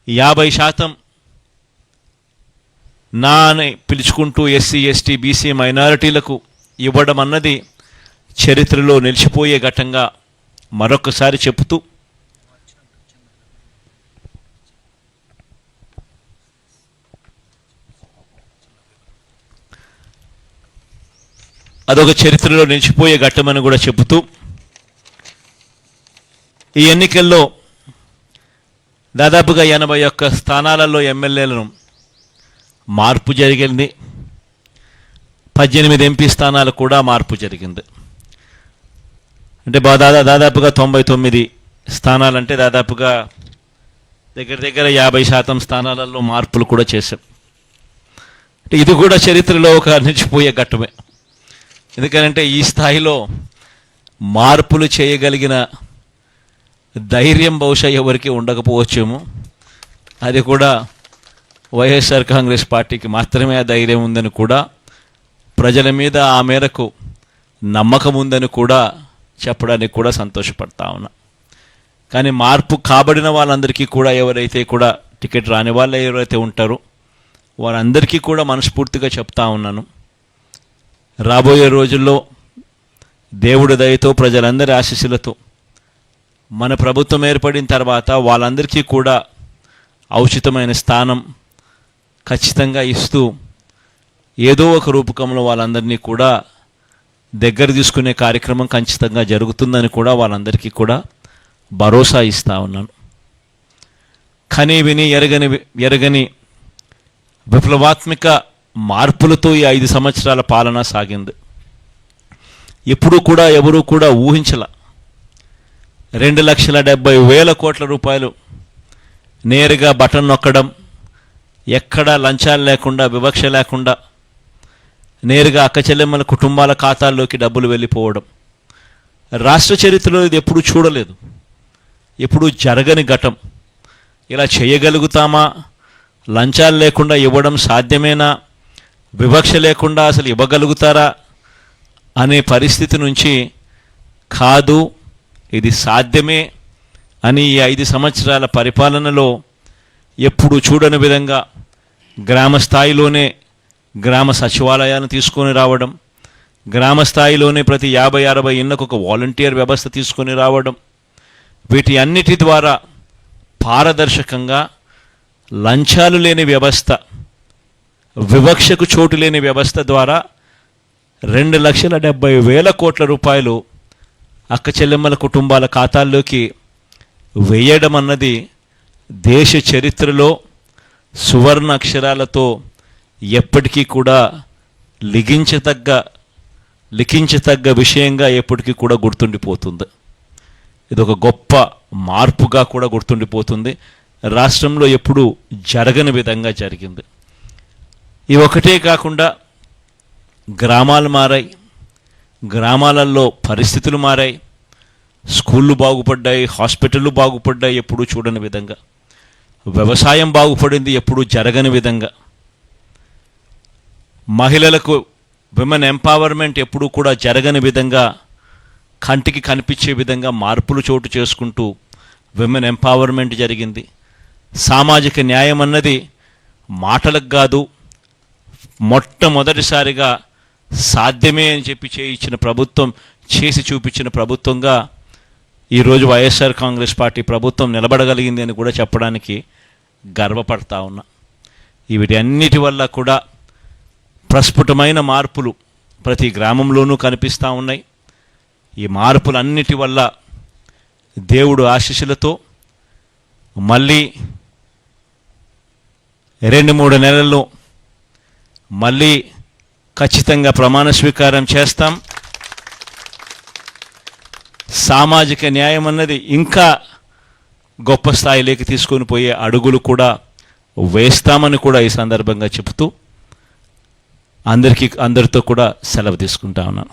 Speaker 3: 50% నా అని పిలుచుకుంటూ ఎస్సీ, ఎస్టీ, బీసీ, మైనారిటీలకు ఇవ్వడం అన్నది చరిత్రలో నిలిచిపోయే ఘట్టంగా మరొకసారి చెబుతూ అదొక చరిత్రలో నిలిచిపోయే ఘట్టమని కూడా చెబుతూ ఈ ఎన్నికల్లో దాదాపుగా 81 స్థానాలలో ఎమ్మెల్యేలను మార్పు జరిగింది. 18 ఎంపీ స్థానాలు కూడా మార్పు జరిగింది. అంటే దాదాపుగా 99 స్థానాలంటే దాదాపుగా దగ్గర 50% స్థానాలలో మార్పులు కూడా చేశాం. అంటే ఇది కూడా చరిత్రలో ఒక నిలిచిపోయే ఘట్టమే. ఎందుకంటే ఈ స్థాయిలో మార్పులు చేయగలిగిన ధైర్యం బహుశా ఎవరికి ఉండకపోవచ్చేమో. అది కూడా వైఎస్ఆర్ కాంగ్రెస్ పార్టీకి మాత్రమే ఆ ధైర్యం ఉందని కూడా, ప్రజల మీద ఆ మేరకు నమ్మకం ఉందని కూడా చెప్పడానికి కూడా సంతోషపడతా ఉన్నా. కానీ మార్పు కాబడిన వాళ్ళందరికీ కూడా, ఎవరైతే కూడా టికెట్ రాని వాళ్ళు ఎవరైతే ఉంటారో వారందరికీ కూడా మనస్ఫూర్తిగా చెప్తా ఉన్నాను, రాబోయే రోజుల్లో దేవుడి దయతో ప్రజలందరి ఆశీస్సులతో మన ప్రభుత్వం ఏర్పడిన తర్వాత వాళ్ళందరికీ కూడా ఔచితమైన స్థానం ఖచ్చితంగా ఇస్తూ ఏదో ఒక రూపకంలో వాళ్ళందరినీ కూడా దగ్గర తీసుకునే కార్యక్రమం ఖచ్చితంగా జరుగుతుందని కూడా వాళ్ళందరికీ కూడా భరోసా ఇస్తూ ఉన్నాను. కని విని ఎరగని విప్లవాత్మక మార్పులతో ఈ 5 సంవత్సరాల పాలన సాగింది. ఎప్పుడూ కూడా ఎవరూ కూడా ఊహించల 2,70,000 కోట్ల రూపాయలు నేరుగా బటన్ నొక్కడం, ఎక్కడా లంచాలు లేకుండా, వివక్ష లేకుండా నేరుగా అక్కచెల్లెమ్మల కుటుంబాల ఖాతాల్లోకి డబ్బులు వెళ్ళిపోవడం రాష్ట్ర చరిత్రలో ఇది ఎప్పుడూ చూడలేదు, ఎప్పుడూ జరగని ఘటం. ఇలా చేయగలుగుతామా? లంచాలు లేకుండా ఇవ్వడం సాధ్యమేనా? వివక్ష లేకుండా అసలు ఇవ్వగలుగుతారా అనే పరిస్థితి నుంచి కాదు, ఇది సాధ్యమే అని ఈ 5 సంవత్సరాల పరిపాలనలో ఎప్పుడు చూడని విధంగా గ్రామ స్థాయిలోనే గ్రామ సచివాలయాన్ని తీసుకొని రావడం, గ్రామ స్థాయిలోనే ప్రతి 50-60 ఇళ్లకు ఒక వాలంటీర్ వ్యవస్థ తీసుకొని రావడం, వీటి అన్నిటి ద్వారా పారదర్శకంగా లంచాలు లేని వ్యవస్థ, వివక్షకు చోటు లేని వ్యవస్థ ద్వారా 2,70,000 కోట్ల రూపాయలు అక్క చెల్లెమ్మల కుటుంబాల ఖాతాల్లోకి వేయడం అన్నది దేశ చరిత్రలో సువర్ణ అక్షరాలతో ఎప్పటికీ కూడా లిఖించతగ్గ విషయంగా ఎప్పటికీ కూడా గుర్తుండిపోతుంది. ఇది ఒక గొప్ప మార్పుగా కూడా గుర్తుండిపోతుంది. రాష్ట్రంలో ఎప్పుడూ జరగని విధంగా జరిగింది. ఇవి ఒకటే కాకుండా గ్రామాలు మారాయి, గ్రామాలలో పరిస్థితులు మారాయి, స్కూళ్ళు బాగుపడ్డాయి, హాస్పిటళ్ళు బాగుపడ్డాయి ఎప్పుడూ చూడని విధంగా, వ్యవసాయం బాగుపడింది ఎప్పుడూ జరగని విధంగా, మహిళలకు విమెన్ ఎంపవర్మెంట్ ఎప్పుడూ కూడా జరగని విధంగా, కంటికి కనిపించే విధంగా మార్పులు చోటు చేసుకుంటూ విమెన్ ఎంపవర్మెంట్ జరిగింది. సామాజిక న్యాయం అన్నది మాటలకు కాదు, మొట్టమొదటిసారిగా సాధ్యమే అని చెప్పి చేయించిన ప్రభుత్వం, చేసి చూపించిన ప్రభుత్వంగా ఈరోజు వైఎస్ఆర్ కాంగ్రెస్ పార్టీ ప్రభుత్వం నిలబడగలిగింది అని కూడా చెప్పడానికి గర్వపడతా ఉన్నా. వీటి అన్నిటి వల్ల కూడా ప్రస్ఫుటమైన మార్పులు ప్రతి గ్రామంలోనూ కనిపిస్తూ ఉన్నాయి. ఈ మార్పులన్నిటి వల్ల దేవుడు ఆశీస్సులతో మళ్ళీ 2-3 నెలల్లో మళ్ళీ ఖచ్చితంగా ప్రమాణ స్వీకారం చేస్తాం. సామాజిక న్యాయం అన్నది ఇంకా గొప్ప స్థాయిలోకి తీసుకొని పోయే అడుగులు కూడా వేస్తామని కూడా ఈ సందర్భంగా చెబుతూ అందరితో కూడా సెలవు తీసుకుంటా ఉన్నాను.